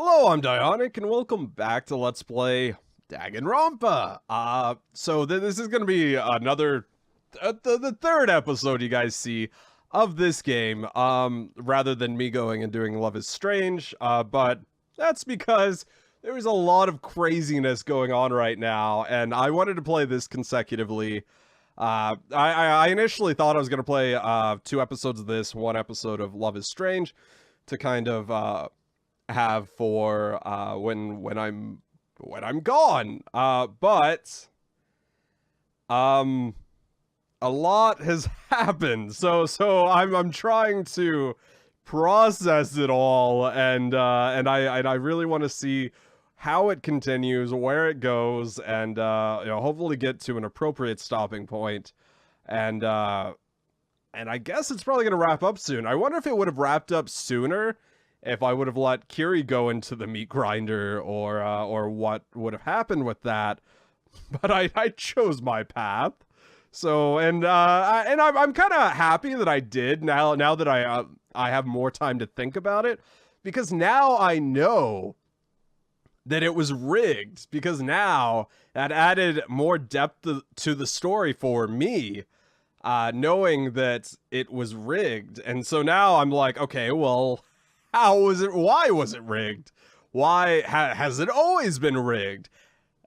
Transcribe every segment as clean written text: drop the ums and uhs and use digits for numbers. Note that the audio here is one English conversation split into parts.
Hello, I'm Dieonik, and welcome back to Let's Play Danganronpa. So this is gonna be another, the third episode you guys see of this game, rather than me going and doing Love is Strange, but that's because there's a lot of craziness going on right now, and I wanted to play this consecutively. I initially thought I was gonna play, 2 episodes of this, 1 episode of Love is Strange, to kind of, have for when I'm gone, but a lot has happened, so I'm trying to process it all, and I really want to see how it continues, where it goes, and hopefully get to an appropriate stopping point, and I guess it's probably gonna wrap up soon. I wonder if it would have wrapped up sooner if I would have let Kiri go into the meat grinder, or what would have happened with that. But I chose my path. So, and I'm kind of happy that I did now that I have more time to think about it, because now I know that it was rigged, because now that added more depth to the story for me, knowing that it was rigged. And so now I'm like, okay, well, how was it? Why was it rigged? Why has it always been rigged?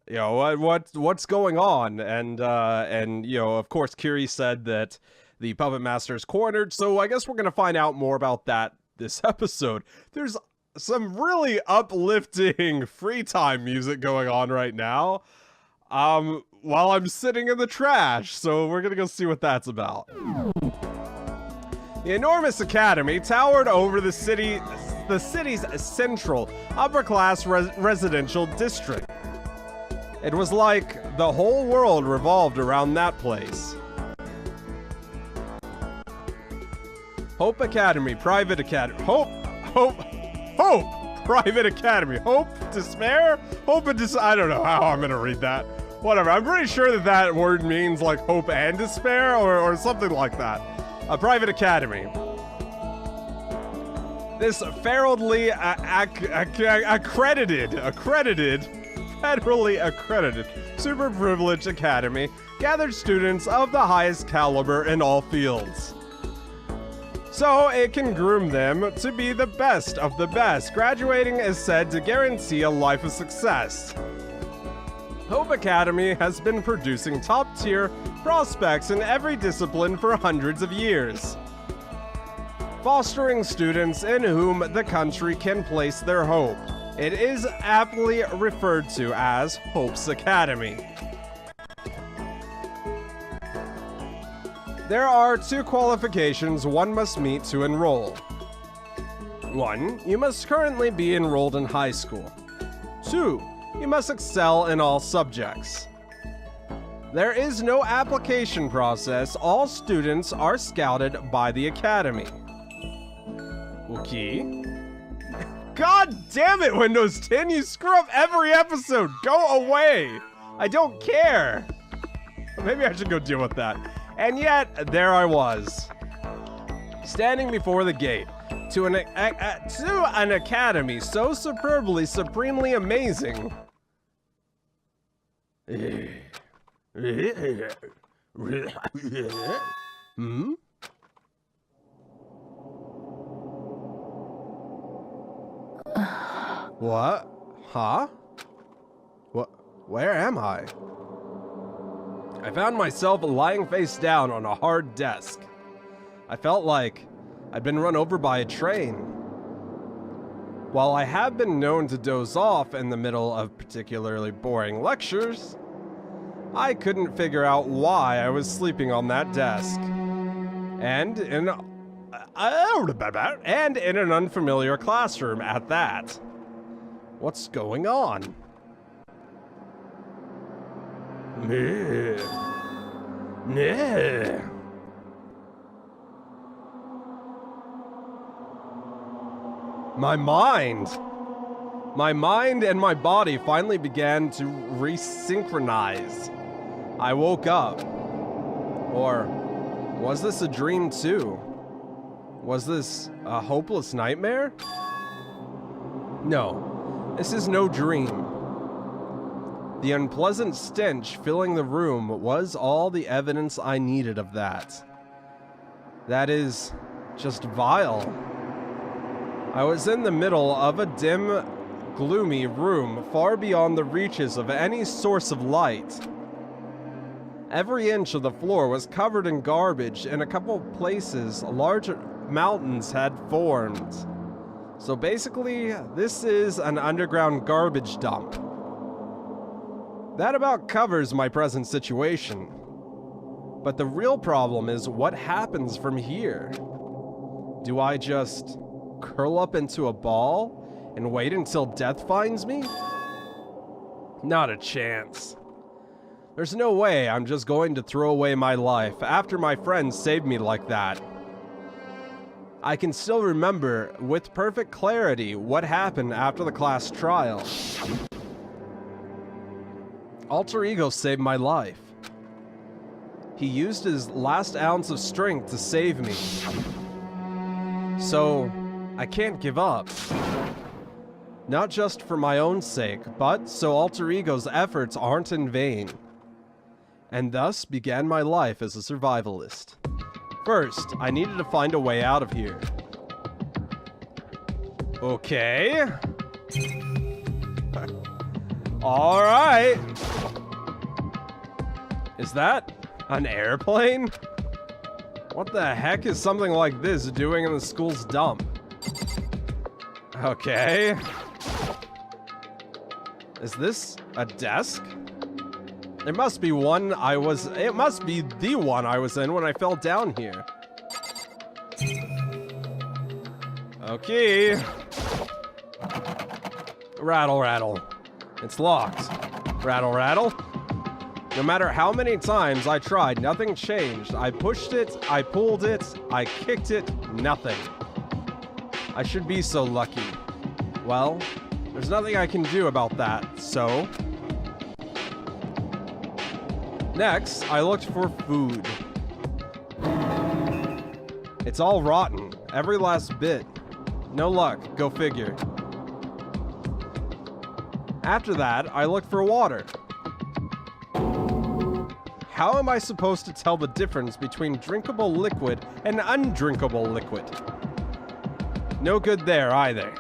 You know, what's going on? And of course, Kiri said that the puppet master is cornered, so I guess we're gonna find out more about that this episode. There's some really uplifting free time music going on right now, while I'm sitting in the trash, so we're gonna go see what that's about. The enormous academy towered over the city's central, upper-class residential district. It was like the whole world revolved around that place. Hope Academy, Private Academy, Hope, Private Academy, Hope, Despair, Hope and I don't know how I'm gonna read that. Whatever, I'm pretty sure that word means like hope and despair, or something like that. A private academy. This federally federally accredited, super privileged academy gathered students of the highest caliber in all fields, so it can groom them to be the best of the best. Graduating is said to guarantee a life of success. Hope Academy has been producing top-tier prospects in every discipline for hundreds of years, fostering students in whom the country can place their hope. It is aptly referred to as Hope's Academy. There are 2 qualifications one must meet to enroll. 1. You must currently be enrolled in high school. 2. You must excel in all subjects. There is no application process. All students are scouted by the academy. Okay. God damn it, Windows 10, you screw up every episode. Go away. I don't care. Maybe I should go deal with that. And yet, there I was, standing before the gate to an academy so superbly, supremely amazing. Hmm? What? Huh? What? Where am I? I found myself lying face down on a hard desk. I felt like I'd been run over by a train. While I have been known to doze off in the middle of particularly boring lectures, I couldn't figure out why I was sleeping on that desk. And in an unfamiliar classroom at that. What's going on? My mind and my body finally began to resynchronize. I woke up. Or was this a dream too? Was this a hopeless nightmare? No, This is no dream. The unpleasant stench filling the room was all the evidence I needed of that. That is just vile. I was in the middle of a dim, gloomy room far beyond the reaches of any source of light. Every inch of the floor was covered in garbage. In a couple places, large mountains had formed. So basically, this is an underground garbage dump. That about covers my present situation. But the real problem is what happens from here. Do I just curl up into a ball and wait until death finds me? Not a chance. There's no way I'm just going to throw away my life after my friends saved me like that. I can still remember with perfect clarity what happened after the class trial. Alter Ego saved my life. He used his last ounce of strength to save me. So, I can't give up. Not just for my own sake, but so Alter Ego's efforts aren't in vain. And thus began my life as a survivalist. First, I needed to find a way out of here. Okay. Alright. Is that an airplane? What the heck is something like this doing in the school's dump? Okay. Is this a desk? There must be one it must be the one I was in when I fell down here. Okay. Rattle, rattle. It's locked. Rattle, rattle. No matter how many times I tried, nothing changed. I pushed it, I pulled it, I kicked it, nothing. I should be so lucky. Well, there's nothing I can do about that, so... Next, I looked for food. It's all rotten, every last bit. No luck, go figure. After that, I looked for water. How am I supposed to tell the difference between drinkable liquid and undrinkable liquid? No good there either.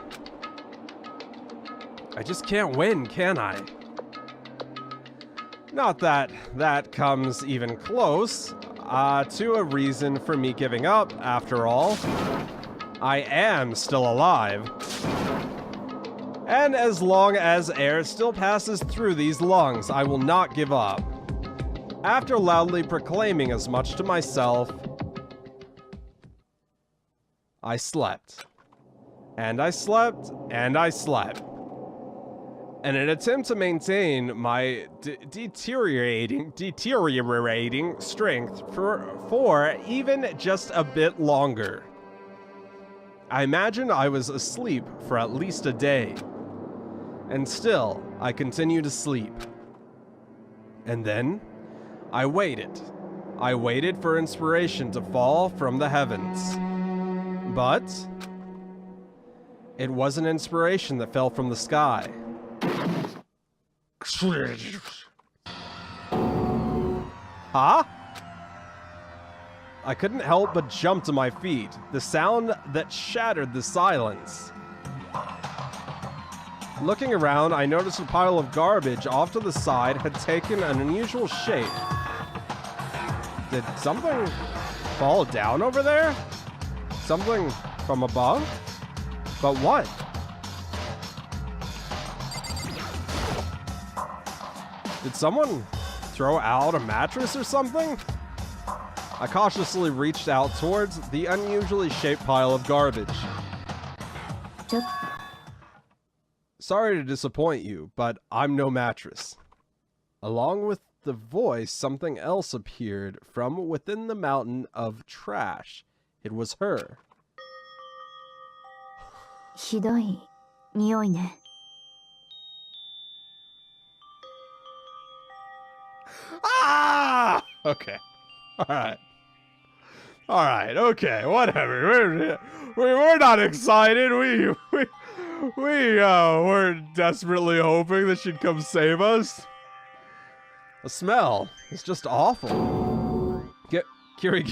I just can't win, can I? Not that that comes even close to a reason for me giving up, after all. I am still alive. And as long as air still passes through these lungs, I will not give up. After loudly proclaiming as much to myself, I slept. And I slept, and I slept. In an attempt to maintain my deteriorating strength for even just a bit longer. I imagine I was asleep for at least a day. And still, I continued to sleep. And then, I waited. I waited for inspiration to fall from the heavens. But it was an inspiration that fell from the sky. Huh? I couldn't help but jump to my feet, the sound that shattered the silence. Looking around, I noticed a pile of garbage off to the side had taken an unusual shape. Did something fall down over there? Something from above? But what? Did someone throw out a mattress or something? I cautiously reached out towards the unusually shaped pile of garbage. Sorry to disappoint you, but I'm no mattress. Along with the voice, something else appeared from within the mountain of trash. It was her. ひどい匂いね。Ah! Okay. Alright. Alright, okay, whatever. We're not excited. We were desperately hoping that she'd come save us. The smell is just awful. Kiri.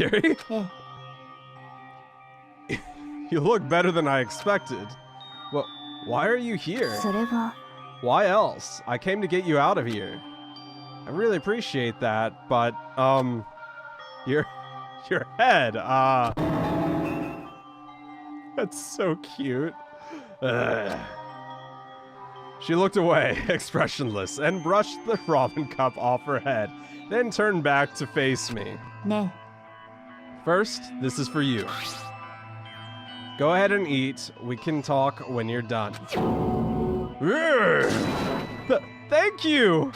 You look better than I expected. Well, why are you here? それは Why else? I came to get you out of here. I really appreciate that, but, your head, that's so cute. Ugh. She looked away, expressionless, and brushed the ramen cup off her head, then turned back to face me. ね First, this is for you. Go ahead and eat. We can talk when you're done. Thank you!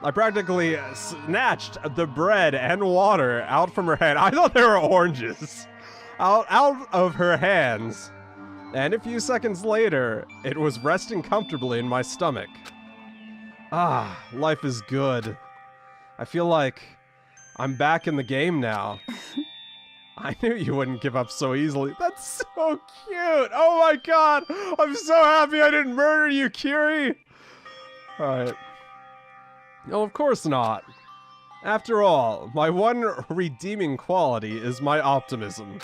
I practically snatched the bread and water out from her head. I thought they were oranges. Out of her hands. And a few seconds later, it was resting comfortably in my stomach. Ah, life is good. I feel like I'm back in the game now. I knew you wouldn't give up so easily. That's so cute! Oh my god! I'm so happy I didn't murder you, Kiri! Alright. No, of course not. After all, my one redeeming quality is my optimism.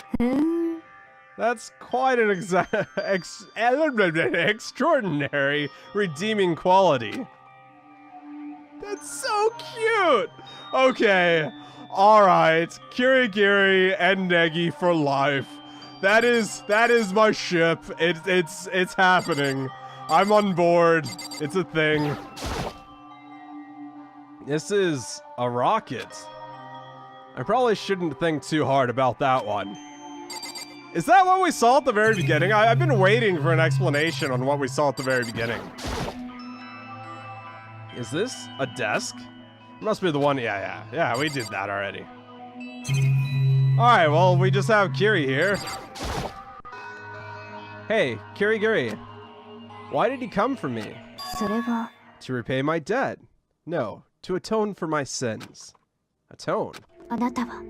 That's quite an extraordinary redeeming quality. That's so cute! Okay. Alright, Kiri and Negi for life. That is my ship. It's happening. I'm on board. It's a thing. This is a rocket. I probably shouldn't think too hard about that one. Is that what we saw at the very beginning? I've been waiting for an explanation on what we saw at the very beginning. Is this a desk? Must be the one, yeah, we did that already. Alright, well, we just have Kiri here. Hey, Kiri. Why did he come for me? それは To repay my debt. No, to atone for my sins. Atone? あなたは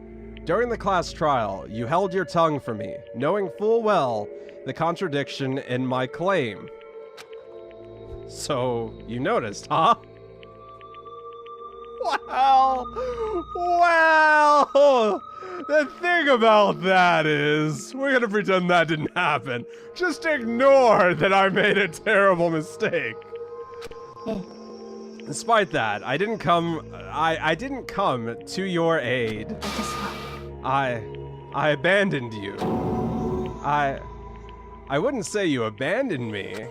During the class trial, you held your tongue for me, knowing full well the contradiction in my claim. So, you noticed, huh? Well, the thing about that is, we're gonna pretend that didn't happen. Just ignore that I made a terrible mistake. ええ Despite that, I didn't come to your aid. 私は I abandoned you. I wouldn't say you abandoned me.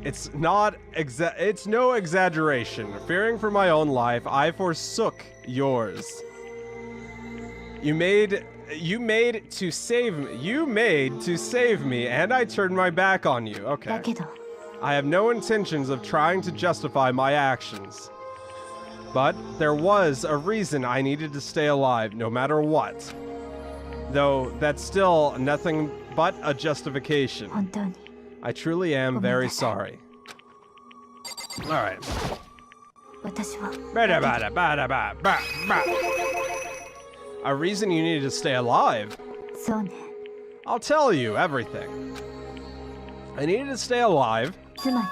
It's no exaggeration. Fearing for my own life, I forsook yours. You made to save me, and I turned my back on you. だ Okay. けど I have no intentions of trying to justify my actions. But there was a reason I needed to stay alive, no matter what. Though that's still nothing but a justification. 本当に I truly am very sorry. Alright. 私は A reason you needed to stay alive? そうね I'll tell you everything. I needed to stay alive つまり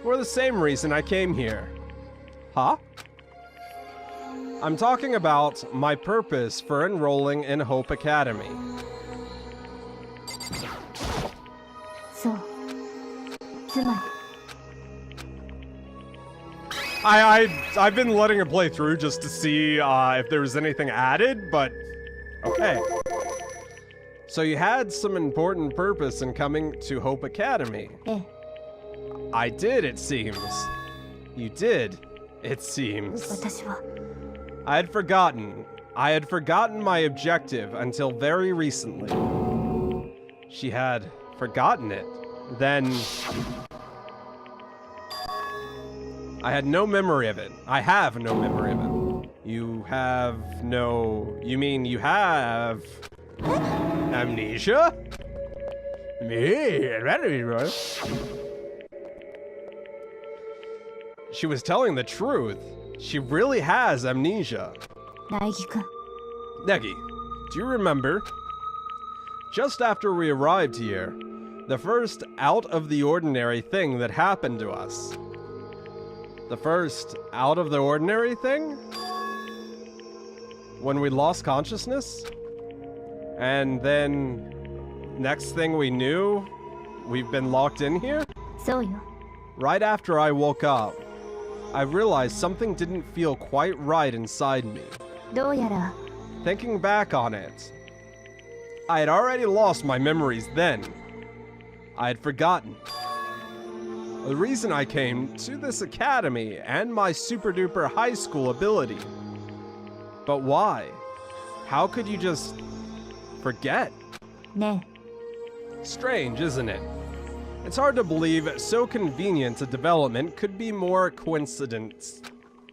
for the same reason I came here. Huh? I'm talking about my purpose for enrolling in Hope Academy. そうつまり I've been letting it play through just to see if there was anything added, but okay. So you had some important purpose in coming to Hope Academy. ええ I did, it seems. You did, it seems. 私は I had forgotten my objective until very recently. She had forgotten it. Then I had no memory of it. I have no memory of it. You mean you have amnesia? She was telling the truth. She really has amnesia. 苗木くん Negi, do you remember? Just after we arrived here, The first out-of-the-ordinary thing that happened to us. The first out-of-the-ordinary thing? When we lost consciousness? And then, next thing we knew, we've been locked in here? そうよ。 Right after I woke up, I realized something didn't feel quite right inside me. どうやら Thinking back on it, I had already lost my memories then. I had forgotten. The reason I came to this academy and my super-duper high school ability. But why? How could you just forget? ね Strange, isn't it? It's hard to believe so convenient a development could be more coincidence.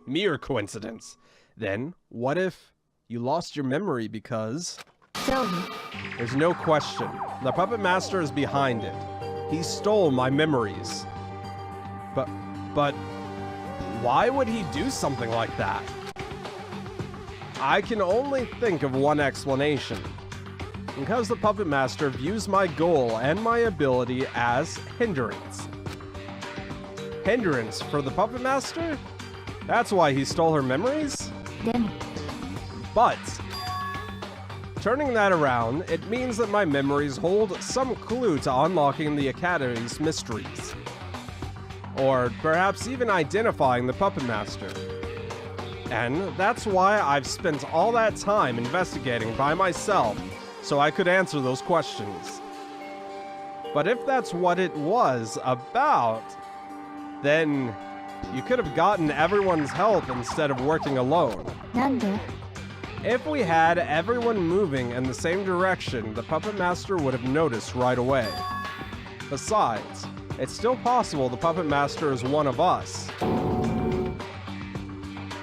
Mere coincidence. Then, what if you lost your memory because... そうよ。 There's no question. The Puppet Master is behind it. He stole my memories. But... why would he do something like that? I can only think of one explanation. Because the Puppet Master views my goal and my ability as hindrance. Hindrance for the Puppet Master? That's why he stole her memories? でも But, turning that around, it means that my memories hold some clue to unlocking the Academy's mysteries. Or perhaps even identifying the Puppet Master. And that's why I've spent all that time investigating by myself, so I could answer those questions. But if that's what it was about, then you could have gotten everyone's help instead of working alone. なんで If we had everyone moving in the same direction, the Puppet Master would have noticed right away. Besides, it's still possible the Puppet Master is one of us.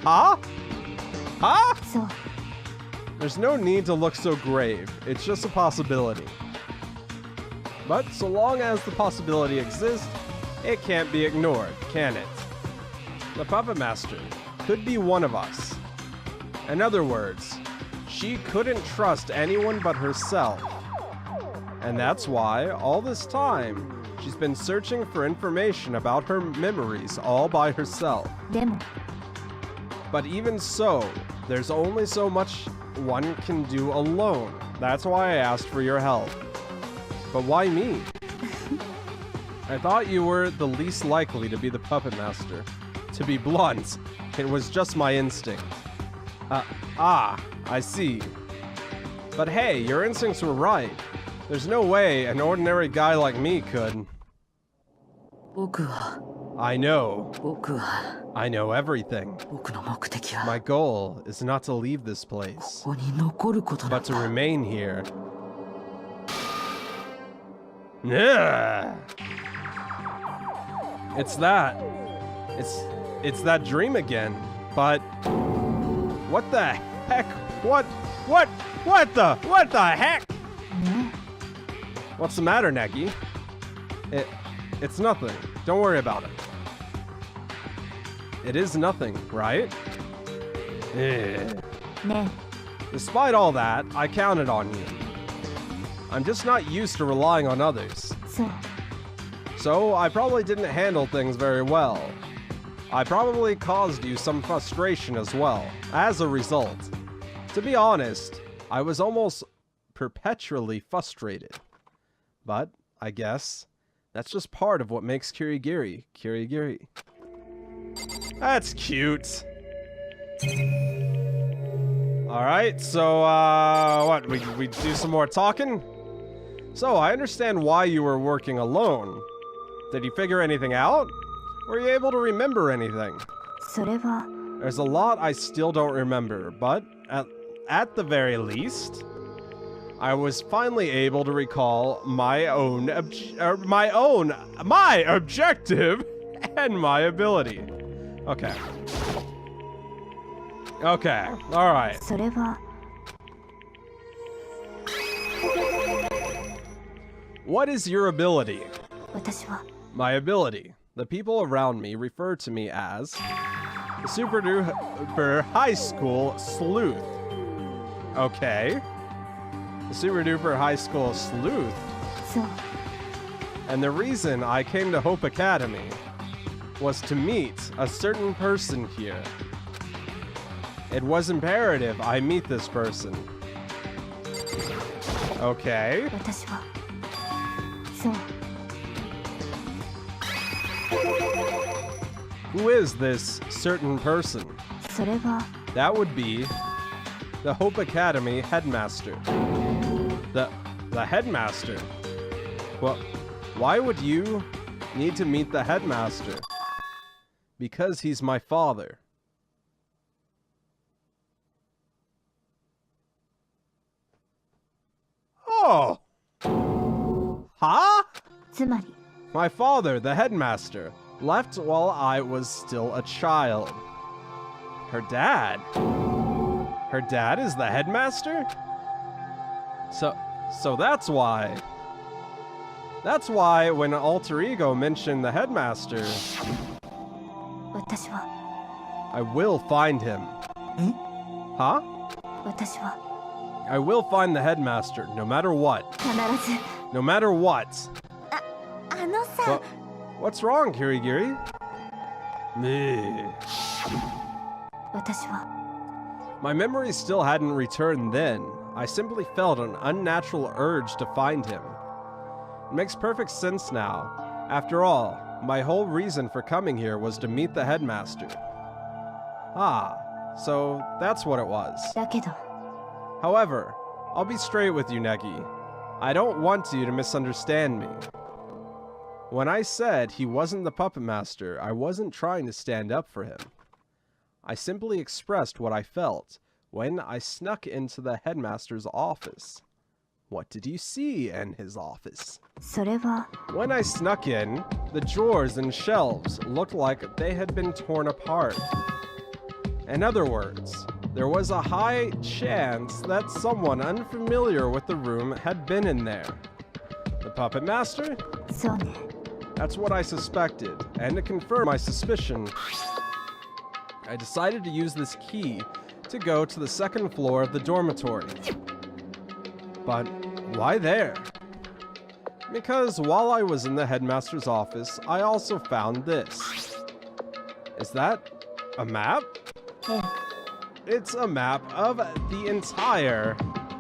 Huh? Huh? そう There's no need to look so grave. It's just a possibility. But so long as the possibility exists, it can't be ignored, can it? The Puppet Master could be one of us. In other words, she couldn't trust anyone but herself. And that's why, all this time, she's been searching for information about her memories all by herself. でも But even so, there's only so much one can do alone. That's why I asked for your help. But why me? I thought you were the least likely to be the Puppet Master. To be blunt, it was just my instinct. I see. But hey, your instincts were right. There's no way an ordinary guy like me could. 僕は I know. 僕は I know everything. 僕の目的は My goal is not to leave this place, ここに残ることだ but っ to た remain here. Yeah. It's that. It's that dream again. But what the heck? What the heck? ね What's the matter, Negi? It's nothing. Don't worry about it. It is nothing, right? Eh. ね Despite all that, I counted on you. I'm just not used to relying on others. そう So I probably didn't handle things very well. I probably caused you some frustration as well, as a result. To be honest, I was almost perpetually frustrated. But, I guess, that's just part of what makes Kirigiri, Kirigiri. That's cute. Alright, so, what, we do some more talking? So, I understand why you were working alone. Did you figure anything out? Were you able to remember anything? それは There's a lot I still don't remember, but at the very least, I was finally able to recall my objective and my ability. Okay. Okay, alright. それは What is your ability? 私は My ability. The people around me refer to me as the super duper high school sleuth. Okay. The super duper high school sleuth. そう And the reason I came to Hope Academy was to meet a certain person here. It was imperative I meet this person. Okay. 私はそう Who is this certain person? それは That would be the Hope Academy headmaster. The headmaster? Well, why would you need to meet the headmaster? Because he's my father. Oh! Huh? つまり My father, the headmaster, left while I was still a child. Her dad? Her dad is the headmaster? So that's why. That's why when Alter Ego mentioned the headmaster, 私は I will find him. Huh? 私は I will find the headmaster, no matter what. 必ず No matter what. あのさ What's wrong, Kirigiri? Meh. 私は My memory still hadn't returned then. I simply felt an unnatural urge to find him. It makes perfect sense now. After all, my whole reason for coming here was to meet the headmaster. Ah, so that's what it was. だけど However, I'll be straight with you, Negi. I don't want you to misunderstand me. When I said he wasn't the puppet master, I wasn't trying to stand up for him. I simply expressed what I felt when I snuck into the headmaster's office. What did you see in his office? それは When I snuck in, the drawers and shelves looked like they had been torn apart. In other words, there was a high chance that someone unfamiliar with the room had been in there. The puppet master? そうね That's what I suspected, and to confirm my suspicion, I decided to use this key to go to the second floor of the dormitory. But why there? Because while I was in the headmaster's office, I also found this. Is that a map? ええ It's a map of the entire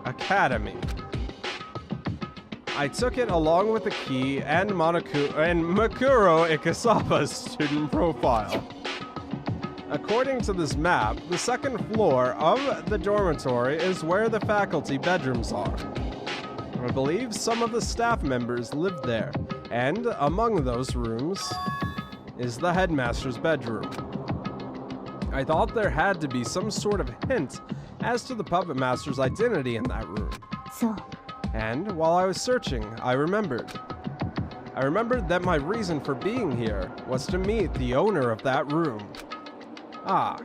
academy. I took it along with the key and Makuro Ikasaba's student profile. According to this map, the second floor of the dormitory is where the faculty bedrooms are. I believe some of the staff members lived there, and among those rooms is the headmaster's bedroom. I thought there had to be some sort of hint as to the puppet master's identity in that room. そう And while I was searching, I remembered. I remembered that my reason for being here was to meet the owner of that room. Ah,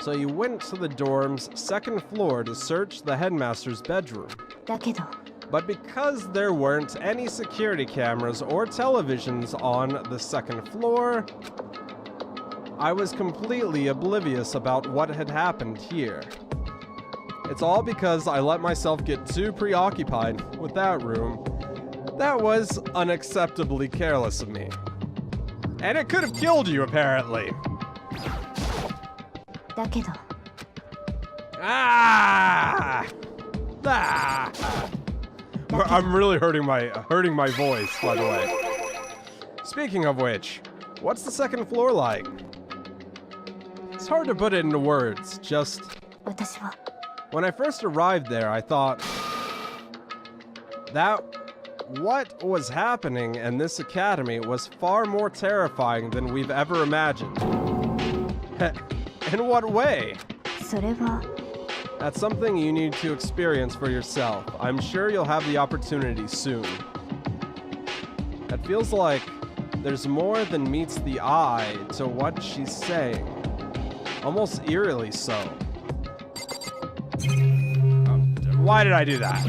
so you went to the dorm's second floor to search the headmaster's bedroom. だけど But because there weren't any security cameras or televisions on the second floor, I was completely oblivious about what had happened here. It's all because I let myself get too preoccupied with that room. That was unacceptably careless of me. And it could have killed you, apparently. だけど Ah! Ah! I'm really hurting my voice, by the way. Speaking of which, what's the second floor like? It's hard to put it into words, just... 私は When I first arrived there, I thought that what was happening in this academy was far more terrifying than we've ever imagined. In what way? それは That's something you need to experience for yourself. I'm sure you'll have the opportunity soon. It feels like there's more than meets the eye to what she's saying. Almost eerily so. Why did I do that?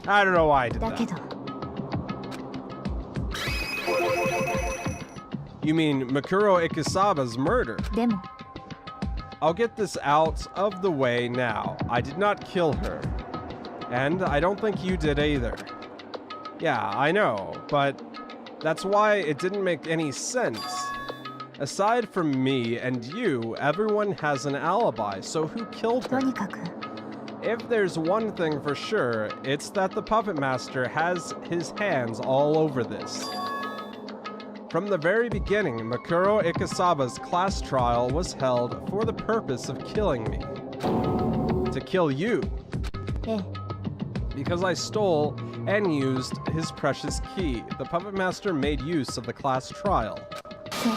I don't know why I did だけ that. ど You mean Makuro Ikusaba's murder? でも I'll get this out of the way now. I did not kill her. And I don't think you did either. Yeah, I know, but That's why it didn't make any sense. Aside from me and you, everyone has an alibi, so who killed と her? にかく If there's one thing for sure, it's that the Puppet Master has his hands all over this. From the very beginning, Makuro Ikasaba's class trial was held for the purpose of killing me. To kill you. ええ Because I stole and used his precious key, the Puppet Master made use of the class trial そう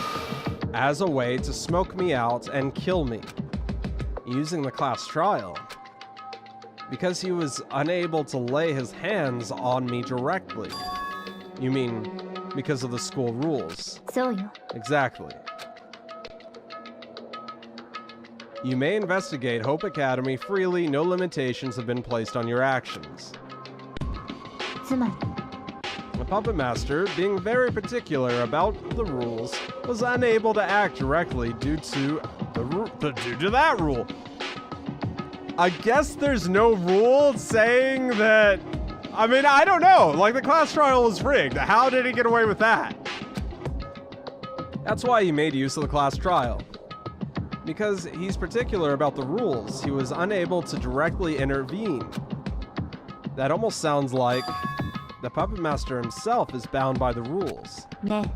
as a way to smoke me out and kill me. Using the class trial. Because he was unable to lay his hands on me directly. You mean, because of the school rules? そうよ Exactly. You may investigate Hope Academy freely, no limitations have been placed on your actions. つまり The Puppet Master, being very particular about the rules, was unable to act directly due to that rule. I guess there's no rule saying that... I mean, I don't know. Like, the class trial was rigged. How did he get away with that? That's why he made use of the class trial. Because he's particular about the rules, he was unable to directly intervene. That almost sounds like the Puppet Master himself is bound by the rules. ね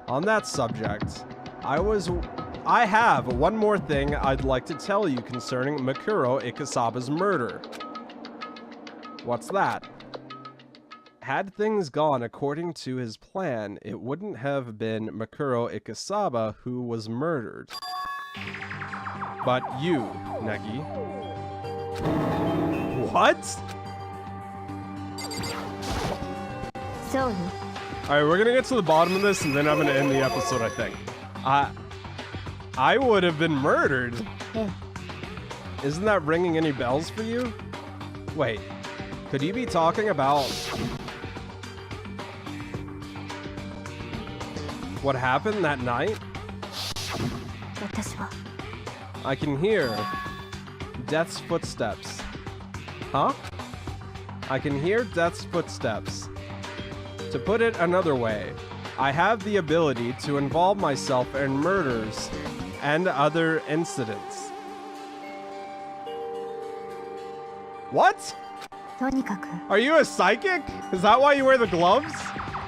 On that subject, I have one more thing I'd like to tell you concerning Makuro Ikasaba's murder. What's that? Had things gone according to his plan, it wouldn't have been Makuro Ikasaba who was murdered. But you, Neki. What? そうよ Alright, we're gonna get to the bottom of this and then I'm gonna end the episode, I think. I would have been murdered. ええ Isn't that ringing any bells for you? Wait, could you be talking about what happened that night? 私は I can hear Death's footsteps. Huh? I can hear Death's footsteps. To put it another way, I have the ability to involve myself in murders and other incidents. What? とにかく Are you a psychic? Is that why you wear the gloves?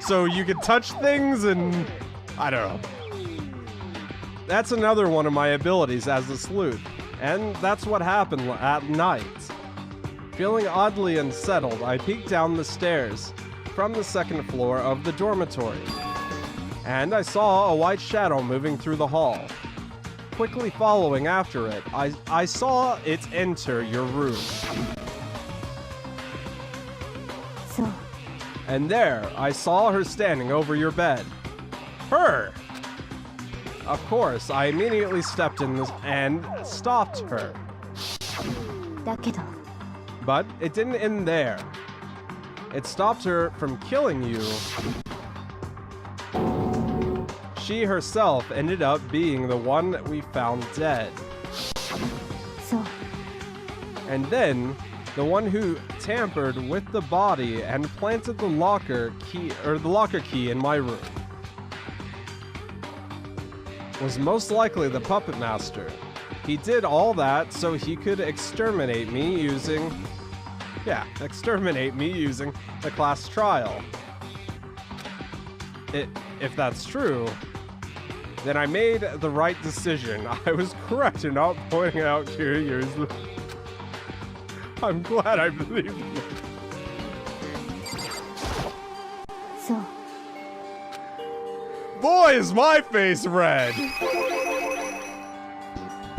So you can touch things and... I don't know. That's another one of my abilities as a sleuth. And that's what happened at night. Feeling oddly unsettled, I peeked down the stairs from the second floor of the dormitory. And I saw a white shadow moving through the hall. Quickly following after it, I saw it enter your room. そう And there, I saw her standing over your bed. Her! Of course, I immediately stepped in and stopped her. だけど But it didn't end there. It stopped her from killing you. She herself ended up being the one that we found dead. そう And then, the one who tampered with the body and planted the locker key in my room was most likely the Puppet Master. He did all that so he could exterminate me using the class trial. If that's true, then I made the right decision. I was correct in not pointing out Kiryu's. I'm glad I believed you. そう Boy, is my face red!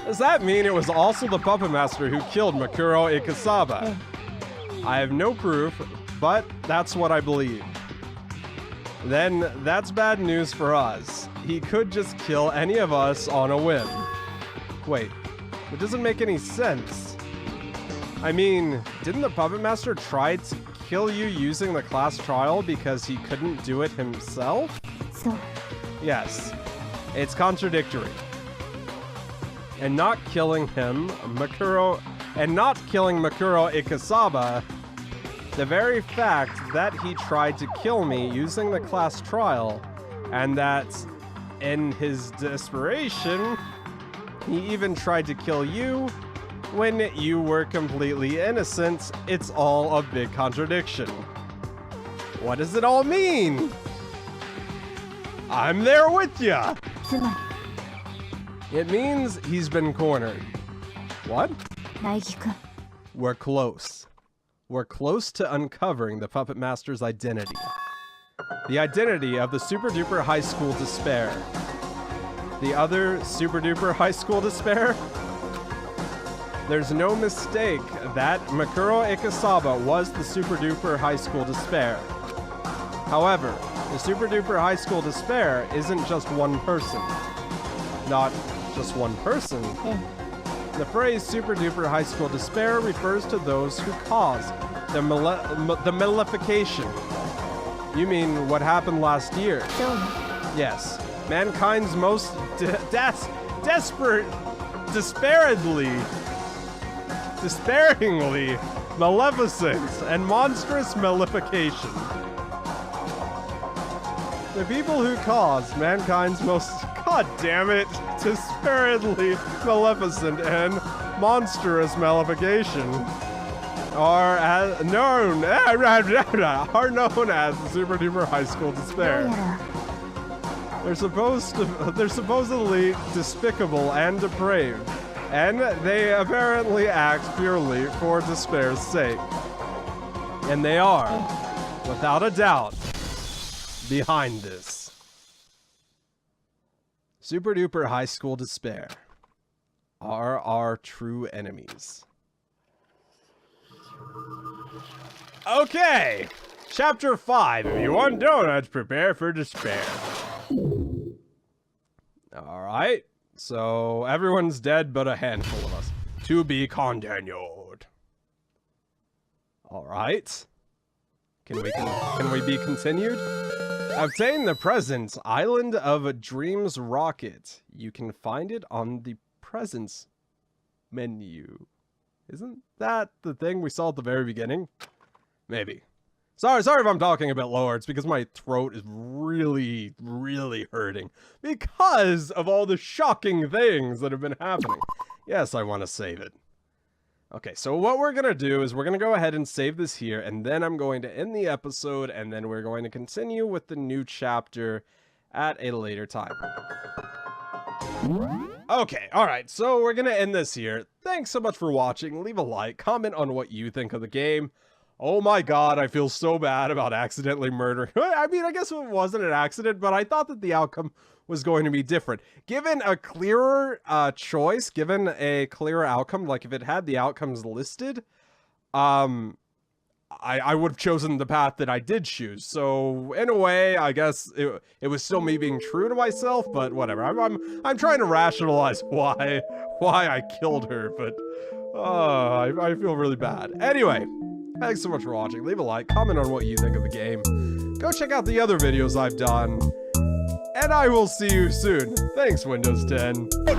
Does that mean it was also the Puppet Master who killed Makuro Ikasaba? I have no proof, but that's what I believe. Then that's bad news for us. He could just kill any of us on a whim. Wait, it doesn't make any sense. I mean, didn't the Puppet Master try to kill you using the class trial because he couldn't do it himself? そう Yes, it's contradictory. And not killing Makuro Ikasaba The very fact that he tried to kill me using the class trial, and that in his desperation, he even tried to kill you when you were completely innocent, it's all a big contradiction. What does it all mean? I'm there with ya! つま It means he's been cornered. What? り苗木くん We're close. We're close to uncovering the Puppet Master's identity. The identity of the Super Duper High School Despair. The other Super Duper High School Despair? There's no mistake that Makuro Ikasaba was the Super Duper High School Despair. However, the Super Duper High School Despair isn't just one person. Not just one person. え The phrase Super Duper High School Despair refers to those who caused the malefication. You mean what happened last year? えそうね Yes. Mankind's most despairingly maleficent and monstrous malefication. The people who caused mankind's most, goddammit, despairingly maleficent and monstrous malefication are known as the Super Duper High School どう Despair. やら They're supposedly despicable and depraved, and they apparently act purely for despair's sake. And they are, without a doubt, behind this. Super Duper High School Despair are our true enemies. Okay, Chapter 5. If you want donuts, prepare for despair. Alright, so everyone's dead but a handful of us. To be continued. Alright. Can we be continued? Obtain the presents Island of Dreams rocket. You can find it on the presents menu. Isn't that the thing we saw at the very beginning? Maybe. Sorry if I'm talking a bit lower. It's because my throat is really, really hurting because of all the shocking things that have been happening. Yes, I want to save it. Okay, so what we're going to do is we're going to go ahead and save this here, and then I'm going to end the episode, and then we're going to continue with the new chapter at a later time. Okay, alright, so we're going to end this here. Thanks so much for watching. Leave a like, comment on what you think of the game. Oh my god, I feel so bad about accidentally murdering. I mean, I guess it wasn't an accident, but I thought that the outcome was going to be different. Given a clearer choice, given a clearer outcome, like if it had the outcomes listed, I would have chosen the path that I did choose. So in a way, I guess it was still me being true to myself, but whatever. I'm trying to rationalize why I killed her, but I feel really bad. Anyway, thanks so much for watching. Leave a like, comment on what you think of the game. Go check out the other videos I've done. And I will see you soon. Thanks, Windows 10. No.